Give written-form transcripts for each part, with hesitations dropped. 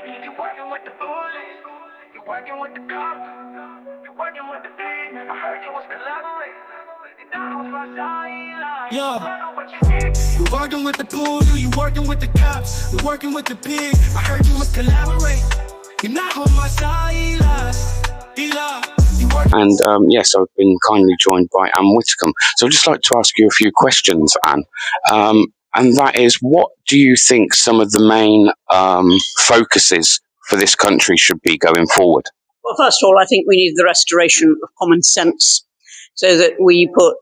You working with the police, you working with the cops, you working with the police. I heard you was collaborating. Yeah, you working with the police, you working with the cops, you working with the pig. I heard you was collaborating. You're not on my side, Eli. And yes, I've been kindly joined by Ann Widdecombe. So I'd just like to ask you a few questions, Anne. And that is, what do you think some of the main focuses for this country should be going forward? Well, first of all, I think we need the restoration of common sense so that we put,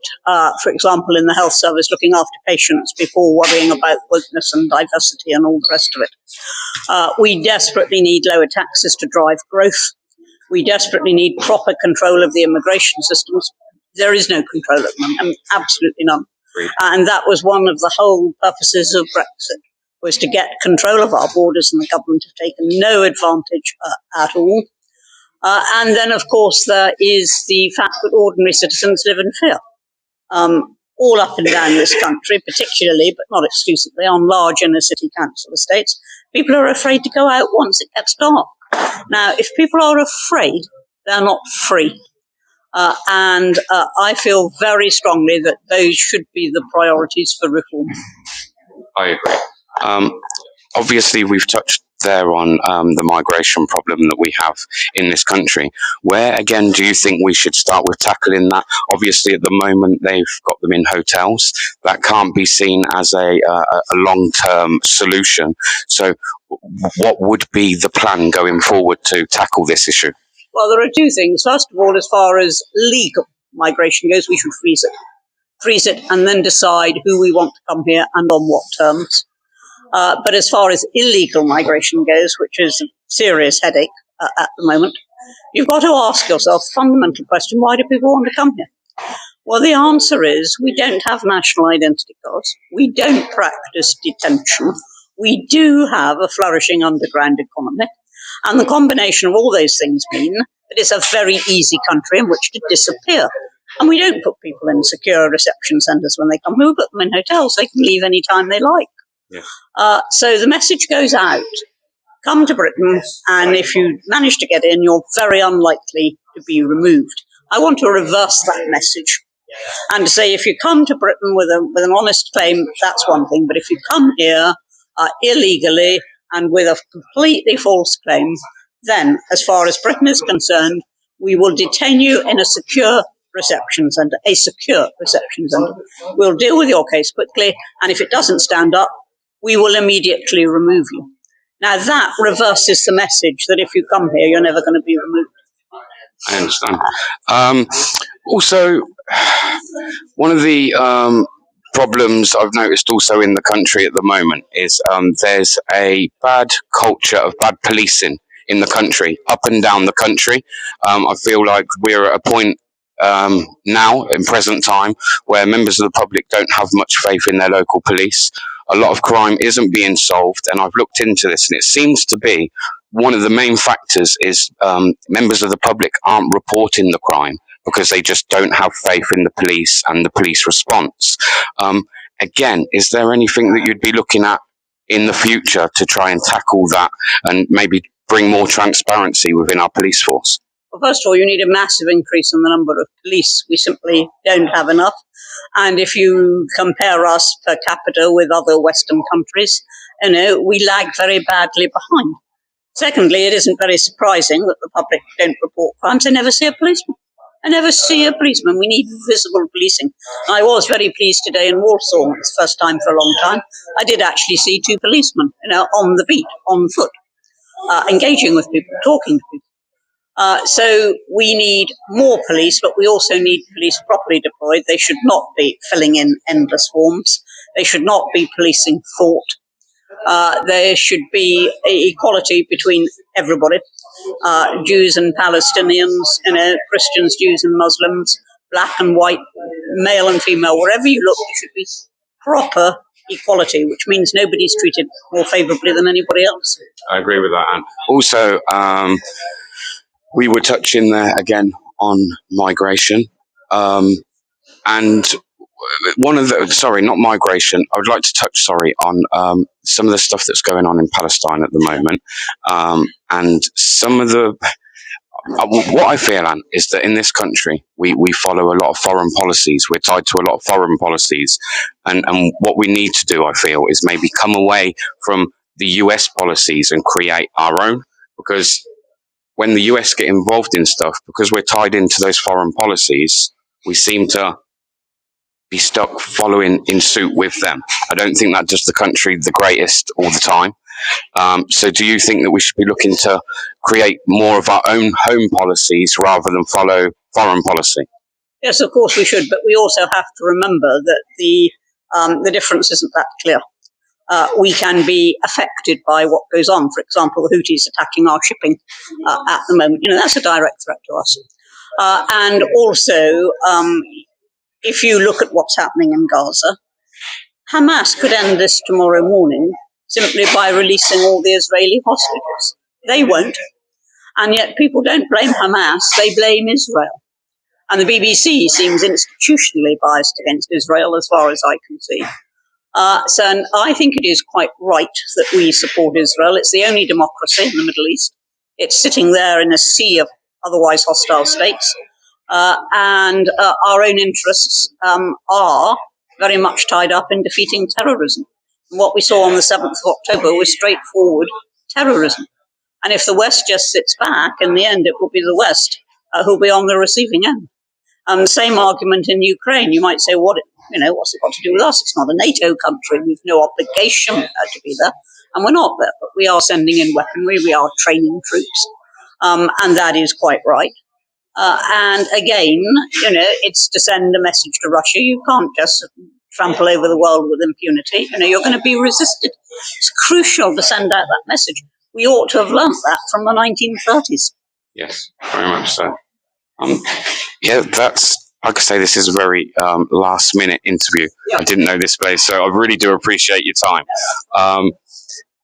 for example, in the health service, looking after patients before worrying about wokeness and diversity and all the rest of it. We desperately need lower taxes to drive growth. We desperately need proper control of the immigration systems. There is no control at the moment, absolutely none. And that was one of the whole purposes of Brexit, was to get control of our borders, and the government have taken no advantage at all. And then, of course, there is the fact that ordinary citizens live in fear. All up and down this country, particularly, but not exclusively, on large inner city council estates, people are afraid to go out once it gets dark. Now, if people are afraid, they're not free. And I feel very strongly that those should be the priorities for reform. I agree. Obviously, we've touched there on the migration problem that we have in this country. Where, again, do you think we should start with tackling that? Obviously, at the moment, they've got them in hotels. That can't be seen as a long-term solution. So what would be the plan going forward to tackle this issue? Well, there are two things. First of all, as far as legal migration goes, we should freeze it. Freeze it and then decide who we want to come here and on what terms. But as far as illegal migration goes, which is a serious headache at the moment, you've got to ask yourself a fundamental question: why do people want to come here? Well, the answer is we don't have national identity cards. We don't practice detention. We do have a flourishing underground economy. And the combination of all those things mean that it's a very easy country in which to disappear. And we don't put people in secure reception centres when they come. We put them in hotels. They can leave any time they like. Yeah. So the message goes out: come to Britain, and if you manage to get in, you're very unlikely to be removed. I want to reverse that message and to say, if you come to Britain with an honest claim, that's one thing. But if you come here illegally and with a completely false claim, then, as far as Britain is concerned, we will detain you in a secure reception centre, We'll deal with your case quickly, and if it doesn't stand up, we will immediately remove you. Now, that reverses the message that if you come here, you're never going to be removed. I understand. Also, one of the problems I've noticed also in the country at the moment is there's a bad culture of bad policing in the country, up and down the country. I feel like we're at a point now, in present time, where members of the public don't have much faith in their local police. A lot of crime isn't being solved, and I've looked into this, and it seems to be one of the main factors is members of the public aren't reporting the crime because they just don't have faith in the police and the police response. Again, is there anything that you'd be looking at in the future to try and tackle that and maybe bring more transparency within our police force? Well, first of all, you need a massive increase in the number of police. We simply don't have enough. And if you compare us per capita with other Western countries, we lag very badly behind. Secondly, it isn't very surprising that the public don't report crimes. They never see a policeman. We need visible policing. I was very pleased today in Warsaw. It's the first time for a long time. I did actually see 2 policemen, on the beat, on foot, engaging with people, talking to people. So we need more police, but we also need police properly deployed. They should not be filling in endless forms. They should not be policing thought. There should be equality between everybody, Jews and Palestinians, Christians, Jews and Muslims, black and white, male and female. Wherever you look, there should be proper equality, which means nobody's treated more favourably than anybody else. I agree with that, Anne. Also, we were touching there again on migration, and one of the, sorry, not migration. I would like to touch, sorry, on some of the stuff that's going on in Palestine at the moment, and some of the. What I feel, Anne, is that in this country we follow a lot of foreign policies. We're tied to a lot of foreign policies, and what we need to do, I feel, is maybe come away from the US policies and create our own. Because when the US get involved in stuff, because we're tied into those foreign policies, we seem to be stuck following in suit with them. I don't think that does the country the greatest all the time. So do you think that we should be looking to create more of our own home policies rather than follow foreign policy? Yes, of course we should, but we also have to remember that the difference isn't that clear. We can be affected by what goes on. For example, the Houthis attacking our shipping at the moment. That's a direct threat to us. And also, if you look at what's happening in Gaza, Hamas could end this tomorrow morning simply by releasing all the Israeli hostages. They won't. And yet people don't blame Hamas, they blame Israel. And the BBC seems institutionally biased against Israel as far as I can see. So I think it is quite right that we support Israel. It's the only democracy in the Middle East. It's sitting there in a sea of otherwise hostile states. And our own interests are very much tied up in defeating terrorism. And what we saw on the 7th of October was straightforward terrorism. And if the West just sits back, in the end it will be the West who'll be on the receiving end. The same argument in Ukraine. You might say, what's it got to do with us? It's not a NATO country. We've no obligation to be there. And we're not there. But we are sending in weaponry. We are training troops. And that is quite right. And again, it's to send a message to Russia. You can't just trample over the world with impunity. You're going to be resisted. It's crucial to send out that message. We ought to have learnt that from the 1930s. Yes, very much so. Yeah, that's, like I say, this is a very last minute interview. Yeah. I didn't know this place, so I really do appreciate your time.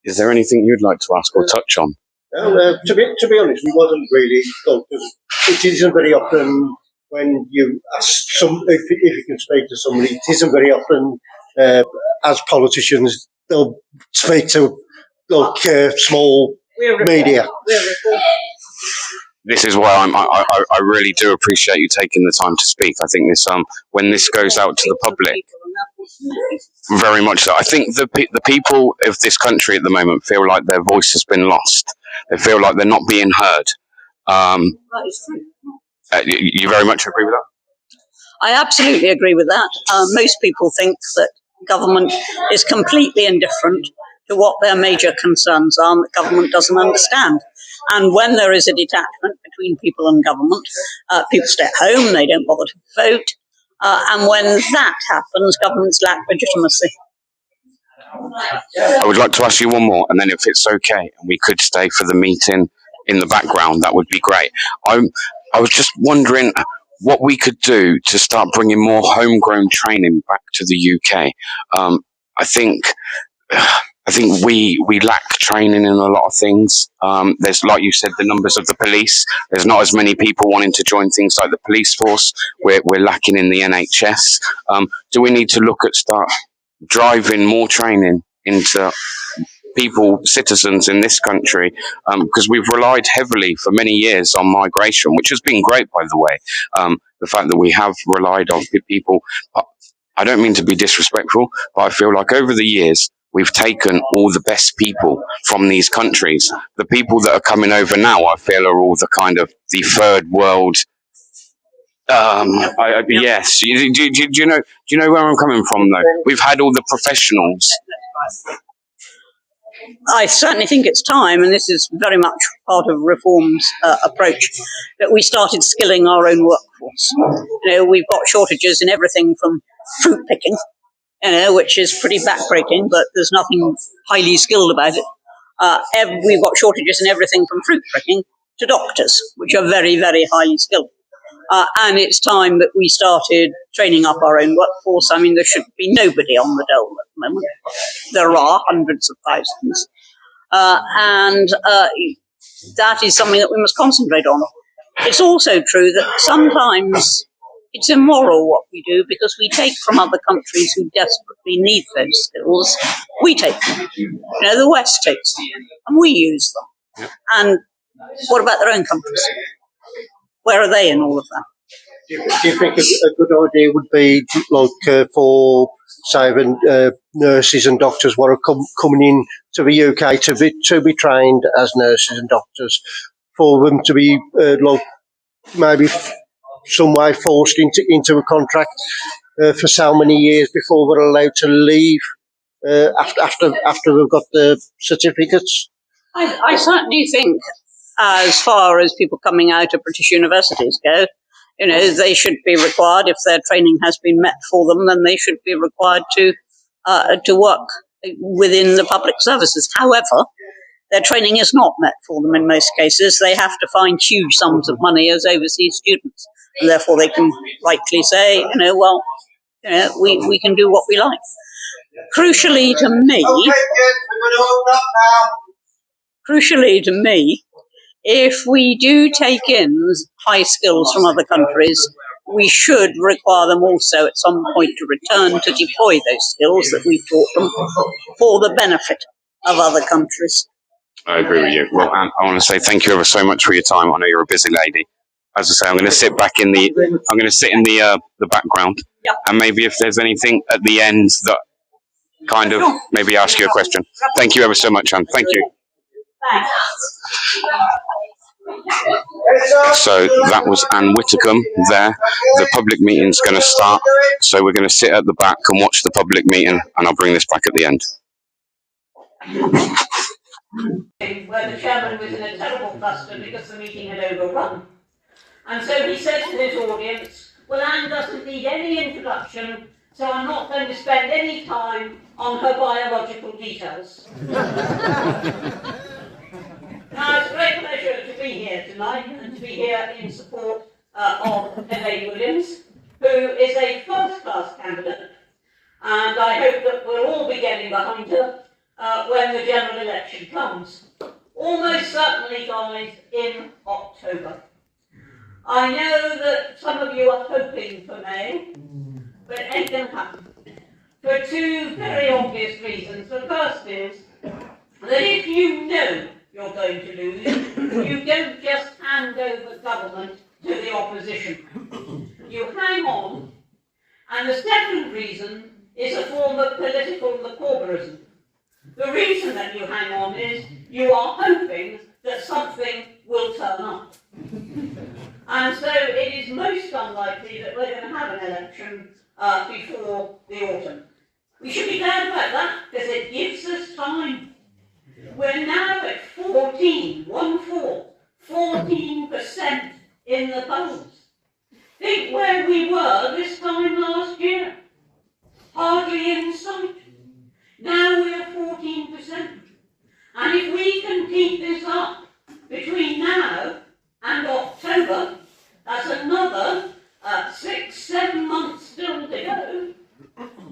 Is there anything you'd like to ask or touch on? To be honest, we wasn't really, because it isn't very often when you ask if you can speak to somebody, it isn't very often as politicians they'll speak to small media. This is why I really do appreciate you taking the time to speak. I think this when this goes out to the public, very much so. I think the people of this country at the moment feel like their voice has been lost. They feel like they're not being heard. That is true. You very much agree with that? I absolutely agree with that. Most people think that government is completely indifferent to what their major concerns are, and that government doesn't understand. And when there is a detachment between people and government, people stay at home, they don't bother to vote. And when that happens, governments lack legitimacy. I would like to ask you one more, and then if it's okay, and we could stay for the meeting in the background, that would be great. I was just wondering what we could do to start bringing more homegrown training back to the UK. I think we lack training in a lot of things. There's, like you said, the numbers of the police. There's not as many people wanting to join things like the police force. We're lacking in the NHS. Do we need to look at start driving more training into people, citizens in this country, because we've relied heavily for many years on migration, which has been great, by the way. The fact that we have relied on people, I don't mean to be disrespectful, but I feel like over the years, we've taken all the best people from these countries. The people that are coming over now, I feel, are all the kind of the third world. Yes. Do you know where I'm coming from, though? We've had all the professionals. I certainly think it's time, and this is very much part of Reform's approach, that we started skilling our own workforce. We've got shortages in everything from fruit picking, which is pretty backbreaking, but there's nothing highly skilled about it. We've got shortages in everything from fruit picking to doctors, which are very, very highly skilled. And it's time that we started training up our own workforce. I mean, there should be nobody on the dole at the moment. There are hundreds of thousands. And that is something that we must concentrate on. It's also true that sometimes It's immoral what we do because we take from other countries who desperately need those skills. We take them. The West takes them and we use them. And what about their own countries? Where are they in all of that? Do you think a good idea would be for, say, nurses and doctors what are coming in to the UK to be trained as nurses and doctors, for them to be maybe some way forced into a contract for so many years before they're allowed to leave after they've got the certificates? I certainly think, as far as people coming out of British universities go, they should be required, if their training has been met for them, then they should be required to work within the public services. However, their training is not met for them in most cases. They have to find huge sums of money as overseas students, and therefore they can rightly say, we can do what we like. Crucially to me, if we do take in high skills from other countries, we should require them also at some point to return to deploy those skills that we've taught them for the benefit of other countries. I agree with you. Well, Anne, I want to say thank you ever so much for your time. I know you're a busy lady. As I say, I'm going to sit in the background, and maybe if there's anything at the end that kind of maybe ask you a question. Thank you ever so much, Anne. Thank you. So that was Ann Widdecombe there. The public meeting's going to start, so we're going to sit at the back and watch the public meeting, and I'll bring this back at the end. Where the chairman was in a terrible fluster because the meeting had overrun. And so he said to his audience, well, Anne doesn't need any introduction, so I'm not going to spend any time on her biological details. Now, it's a great pleasure to be here tonight and to be here in support of Ann Williams, who is a first-class candidate, and I hope that we'll all be getting behind her when the general election comes. Almost certainly, guys, in October. I know that some of you are hoping for May, but it ain't going to happen. For two very obvious reasons. The first is that if you know you're going to lose, you don't just hand over government to the opposition. You hang on, and the second reason is a form of political Corberism. The reason that you hang on is you are hoping that something will turn up. And so it is most unlikely that we're going to have an election before the autumn. We should be glad about that because it gives us time. We're now at 14% in the polls. Think where we were this time last year. Hardly in sight. Now we're 14%. And if we can keep this up between now and October, that's another 6-7 months still to go,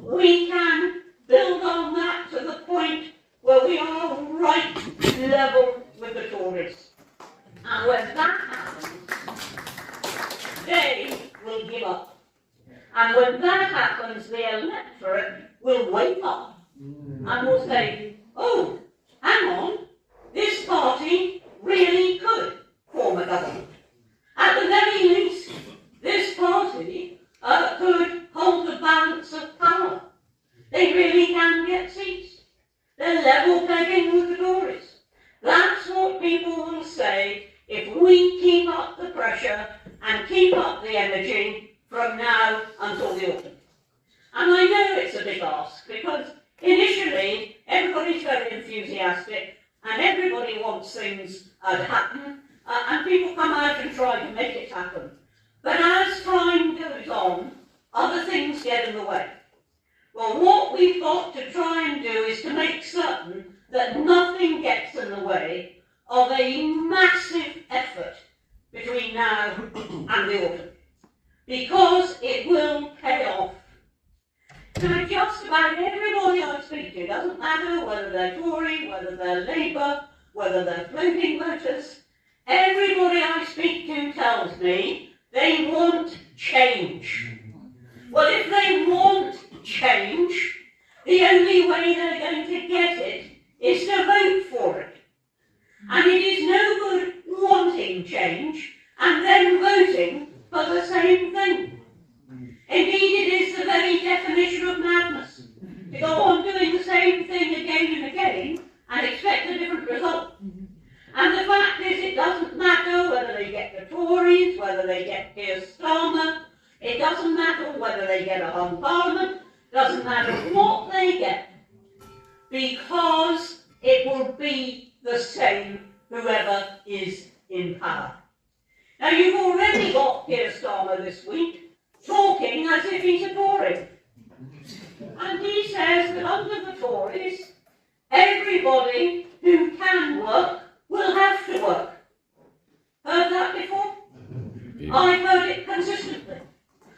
we can build on that to the point where we are right level with the Tories. And when that happens, they will give up. And when that happens, the electorate will wake up and will say, oh, hang on, this party really could form a government. At the very least, this party could hold the balance of power. They really can get seats. They're level pegging with the Tories. That's what people will say if we keep up the pressure and keep up the energy from now until the autumn. And I know it's a big ask because initially everybody's very enthusiastic and everybody wants things to happen and people come out and try to make it happen. But as time goes on, other things get in the way. Well, what we've got to try and do is to make certain that nothing gets in the way of a massive effort between now and the autumn, because it will pay off. Now, just about everybody I speak to, doesn't matter whether they're Tory, whether they're Labour, whether they're floating voters, everybody I speak to tells me they want change. Well, if they want change, the only way they're going to get it is to vote for it. And it is no good wanting change and then voting for the same thing. Indeed, it is the very definition of madness to go on doing the same thing again and again and expect a different result. And the fact is, it doesn't matter whether they get the Tories, whether they get Keir Starmer, it doesn't matter whether they get a hung parliament, it doesn't matter what they get, because it will be the same whoever is in power. Now, you've already got Keir Starmer this week talking as if he's a Tory. And he says that under the Tories, everybody who can work will have to work. Heard that before? I've heard it consistently.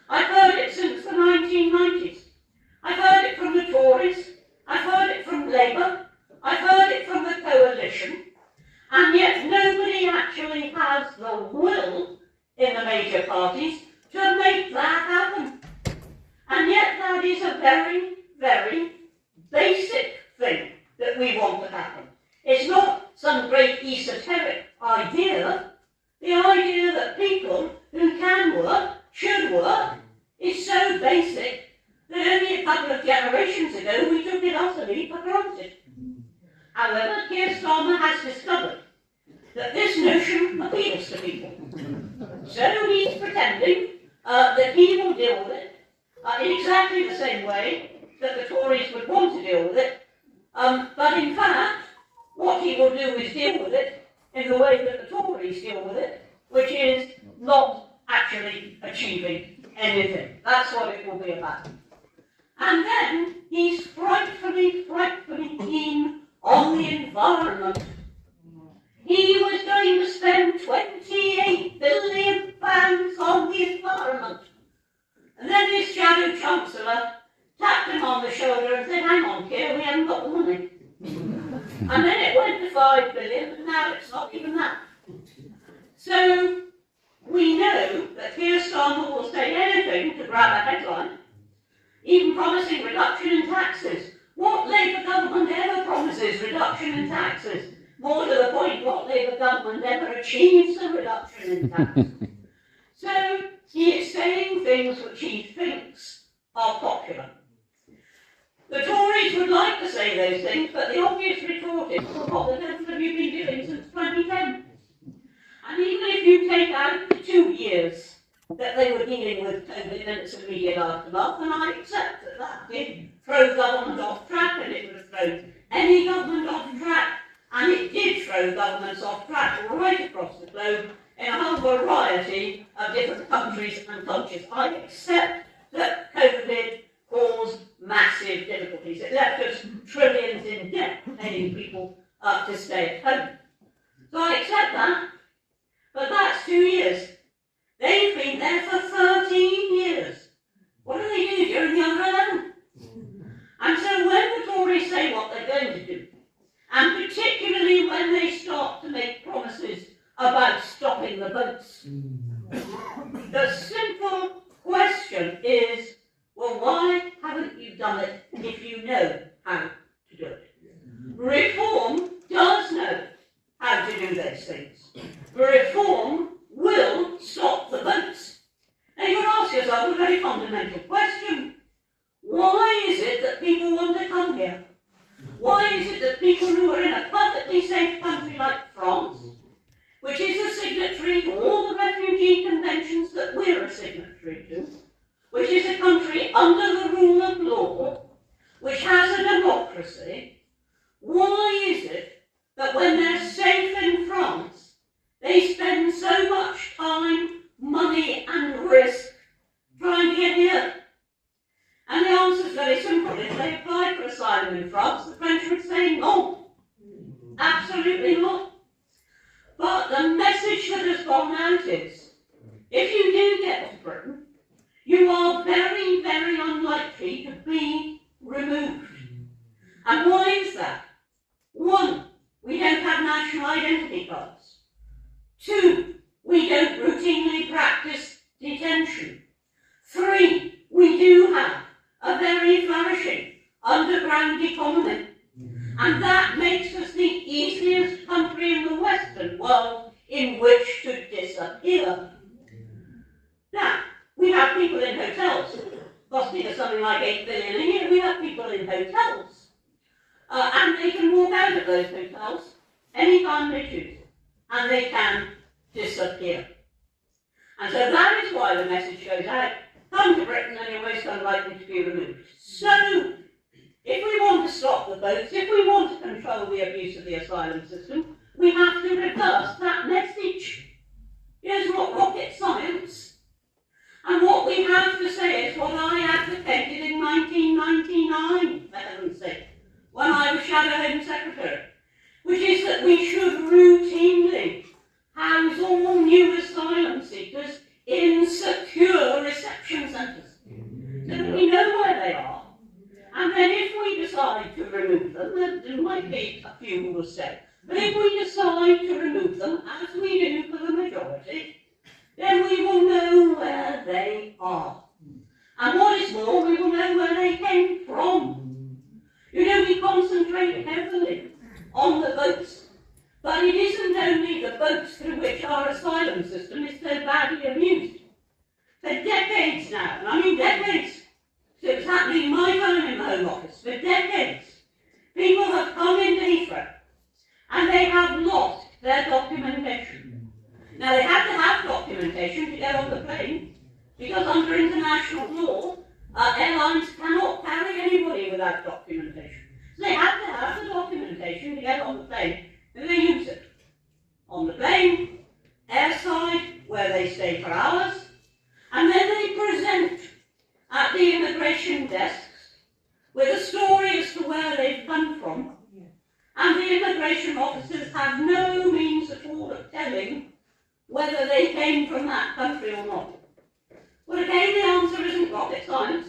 I've heard it since the 1990s. I've heard it from the Tories. I've heard it from Labour. I've heard it from the coalition. And yet nobody actually has the will in the major parties to make that happen. And yet that is a very, very basic thing that we want to happen. It's not some great esoteric idea. The idea that people who can work should work is so basic that only a couple of generations ago we took it utterly for granted. However, Keir Starmer has discovered that this notion appeals to people. So he's pretending that he will deal with it in exactly the same way that the Tories would want to deal with it, but in fact, what he will do is deal with it in the way that the Tories deal with it, which is not actually achieving anything. That's what it will be about. And then he's frightfully, frightfully keen on the environment. He was going to spend £28 billion on the environment. And then his shadow chancellor tapped him on the shoulder and said, hang on, Keir, we haven't got the money. And then it went to £5 billion, and now it's not even that. So we know that Keir Starmer will say anything to grab a headline, even promising reduction in taxes. What Labour government ever promises reduction in taxes? More to the point, what Labour government ever achieves a reduction in taxes? So he is saying things which he thinks are popular. The Tories would like to say those things, but the obvious retort is, well, what the hell have you been doing since 2010? And even if you take out the 2 years that they were dealing with COVID and its immediate aftermath, and I accept that that did throw government off track, and it would have thrown any government off track, and it did throw governments off track right across the globe in a whole variety of different countries and cultures. I accept that COVID caused massive difficulties. It left us trillions in debt, paying people to stay at home. So I accept that, but that's 2 years. They've been there for 13 years. What do they do during the other 11? And so when the Tories say what they're going to do, and particularly when they start to make promises about stopping the votes, the simple question is, well, why haven't you done it if you know how to do it? Reform does know how to do those things. Reform will stop the votes. Now you ask yourself a very fundamental question. Why is it that people want to come here? Why is it that people who are in a perfectly safe country like France, which is a signatory to all the refugee conventions that we're a signatory to, which is a country under the rule of law, which has a democracy, why is it that when they're safe in France, they spend so much time, money and risk trying to get here? And the answer is very simple. If they applied for asylum in France, the French would say no. Absolutely not. But the message that has gone out is, if you do get to Britain, you are very, very unlikely to be removed. And why is that? 1, we don't have national identity cards. 2, we don't routinely practice detention. 3, we do have a very flourishing underground economy. And that makes us the easiest country in the Western world in which to disappear. Now, we have people in hotels, costing us something like 8 billion a year. We have people in hotels. And they can walk out of those hotels anytime they choose. And they can disappear. And so that is why the message goes out, come to Britain and you're most unlikely to be removed. So, if we want to stop the boats, if we want to control the abuse of the asylum system, we have to reverse that message. It's not rocket science. And what we have to say is what I advocated in 1999, for heaven's sake, when I was Shadow Home Secretary, which is that we should routinely house all new asylum seekers in secure reception centres, so that we know where they are. And then if we decide to remove them, there might be a few who will stay, but if we decide to remove them, as we do for the majority, then we will know where they are. And what is more, we will know where they came from. You know, we concentrate heavily on the boats, but it isn't only the boats through which our asylum system is so badly abused. For decades now, and I mean decades, so it's happening in my time in the Home Office, for decades, people have come into Heathrow and they have lost their documentation. Now they have to have documentation to get on the plane, because under international law, airlines cannot carry anybody without documentation. So they have to have the documentation to get on the plane, and they use it. On the plane, airside, where they stay for hours, and then they present at the immigration desks with a story as to where they've come from, and the immigration officers have no means at all of telling whether they came from that country or not. Well, again, the answer isn't rocket science.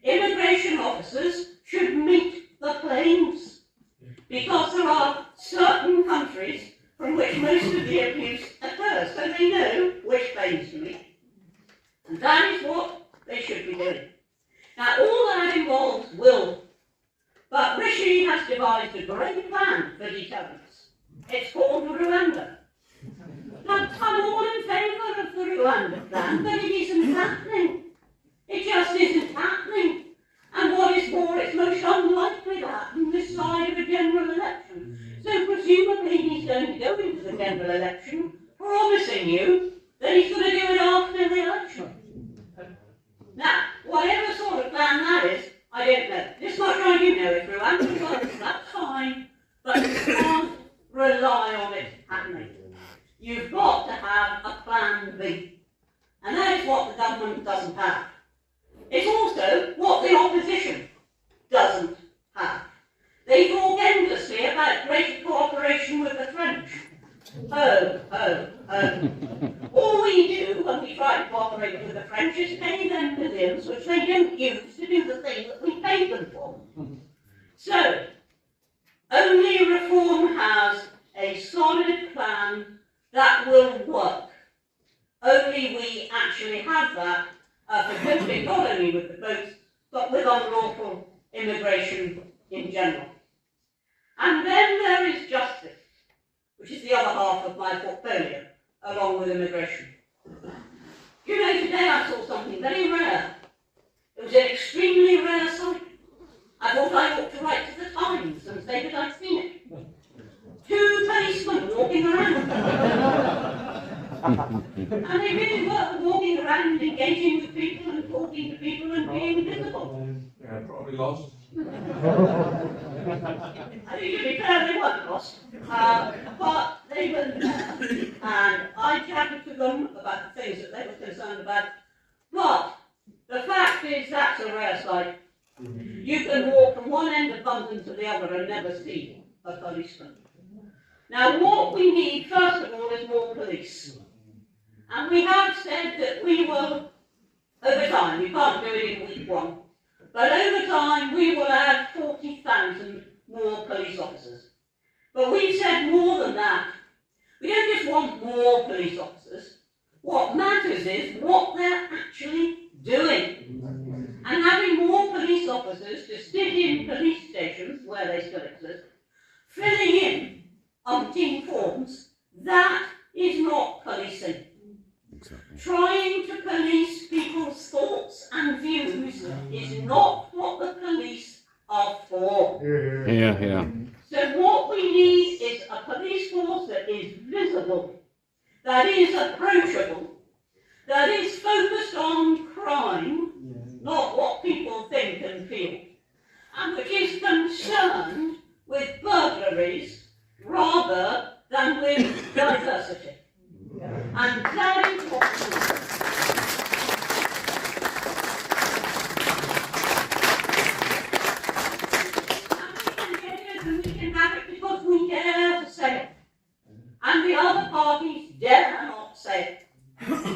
Immigration officers should meet the planes, because there are certain countries from which most of the abuse occurs, so they know which planes to meet. And that is what they should be doing. Now, all that involves will, but Rishi has devised a great plan for deterrence. It's called Rwanda. Now, I'm all in favour of the Rwanda plan, but it isn't happening. It just isn't happening. And what is more, it's most unlikely to happen this side of a general election. So presumably he's going to go into the general election promising you that he's going to do it after the election. Now, whatever sort of plan that is, I don't know. This much I do know, if Rwanda works, that's fine, but you can't rely on it happening. You've got to have a plan B. And that is what the government doesn't have. It's also what the opposition doesn't have. They talk endlessly about greater cooperation with the French. All we do when we try to cooperate with the French is pay them millions, which they don't use to do the thing that we pay them for. So, only reform has a solid plan that will work. Only we actually have that for coping not only with the boats, but with unlawful immigration in general. And then there is justice, which is the other half of my portfolio, along with immigration. You know, today I saw something very rare. It was an extremely rare sight. I thought I ought to write to the Times and say that I'd seen it. 2 policemen walking around. And they really were walking around, engaging with people and talking to people and being visible. Yeah, probably lost. I think to be fair, they weren't lost, but they were there, and I chatted to them about the things that they were concerned about. But the fact is, that's a rare sight. You can walk from one end of London to the other and never see a policeman. Now, what we need, first of all, is more police. And we have said that we will, over time, we can't do it in week 1, but over time we will add 40,000 more police officers. But we've said more than that. We don't just want more police officers. What matters is what they're actually doing. And having more police officers to sit in police stations, where they still exist, filling in umpteen forms, that is not policing. Exactly. Trying to police people's thoughts and views is not what the police are for. Yeah. So what we need is a police force that is visible, that is approachable, that is focused on crime, not what people think and feel, and which is concerned with burglaries rather than with diversity. And that is what we need. And we can have it because we dare to say it. And the other parties dare not say it.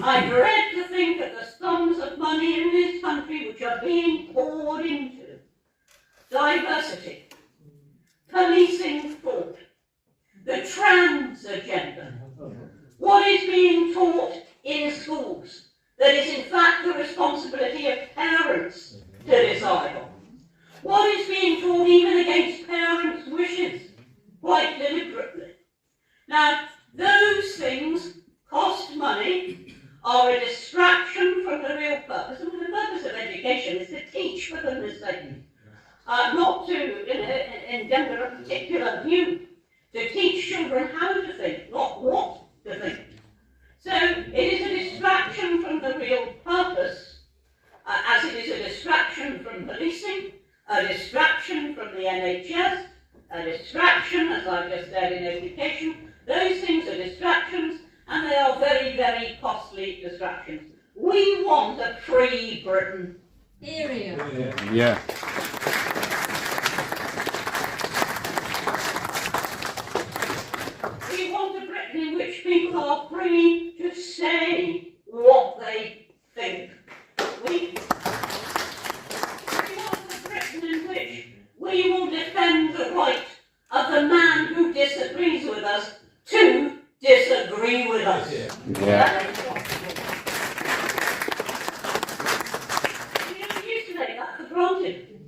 I dread to think of the sums of money in this country which are being poured into diversity, policing thought, the trans agenda, what is being taught in schools that is in fact the responsibility of parents to decide on, what is being taught even against parents' wishes, quite deliberately. Now, those things cost money, are a distraction from the real purpose, and the purpose of education is to teach, for goodness sake, not to engender a particular view, to teach children how to think, not what to think. So it is a distraction from the real purpose, as it is a distraction from policing, a distraction from the NHS, a distraction, as I've just said, in education. Those things are distractions, and they are very, very costly distractions. We want a free Britain. Yeah. We want a Britain in which people are free to say what they think. We want a Britain in which we will defend the right of the man who disagrees with us to disagree with us. Yeah. You used to take that for granted.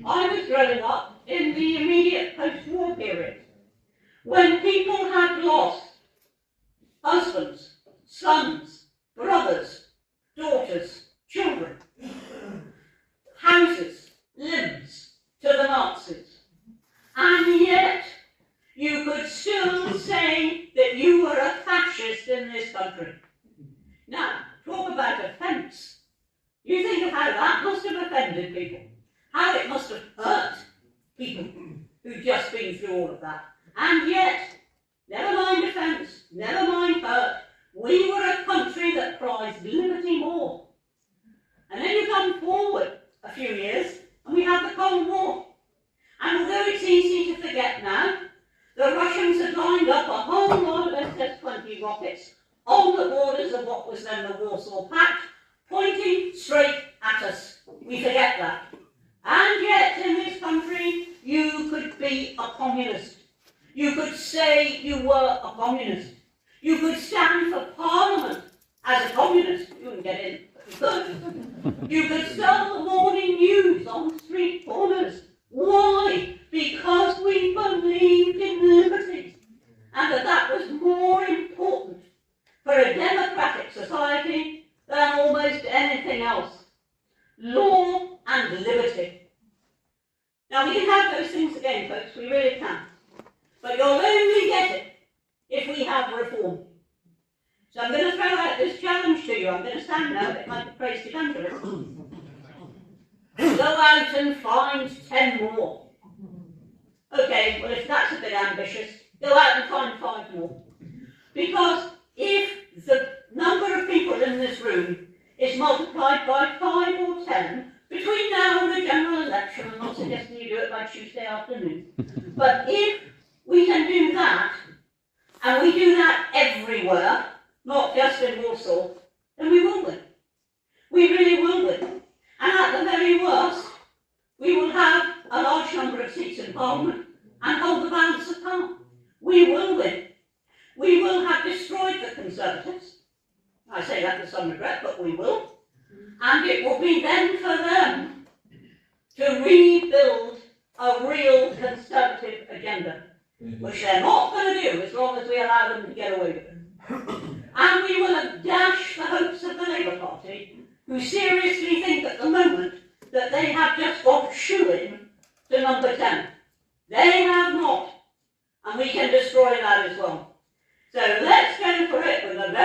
I was growing up in the immediate post-war period, when people had lost husbands, sons, brothers, daughters, children, houses, limbs to the Nazis. And yet, you could still say that you were a fascist in this country. Now, talk about offence. You think of how that must have offended people, how it must have hurt people who'd just been through all of that. And yet, never mind offence, never mind hurt, we were a country that prized liberty more. And then you come forward a few years, and we have the Cold War. And although it's easy to forget now, the Russians had lined up a whole lot of SS-20 rockets on the borders of what was then the Warsaw Pact, pointing straight at us. We forget that. And yet, in this country, you could be a communist. You could say you were a communist. You could stand for Parliament as a communist. You wouldn't get in, but you could. You could sell the morning news on street corners. Why? Because we believed in liberty, and that was more important for a democratic society than almost anything else. Law and liberty. Now, we can have those things again, folks, we really can. But you'll only get it if we have reform. So I'm going to throw out this challenge to you. I'm going to stand now, it might be praised evangelist. Go out and find 10 more. Okay, well, if that's a bit ambitious, go out and find 5 more. Because if the number of people in this room is multiplied by 5 or 10, between now and the general election, I'm not suggesting you do it by Tuesday afternoon, but if we can do that, and we do that everywhere, not just in Warsaw, then we will win. We really will win. And at the very worst, we will have a large number of seats in Parliament and hold the balance of power. We will win. We will have destroyed the Conservatives. I say that with some regret, but we will. And it will be then for them to rebuild a real Conservative agenda, which they're not going to do as long as we allow them to get away with it. And we will have dashed the hopes of the Labour Party, who seriously think at the moment that they have just got shoe-in to number 10. They have not, and we can destroy that as well. So let's go for it with a very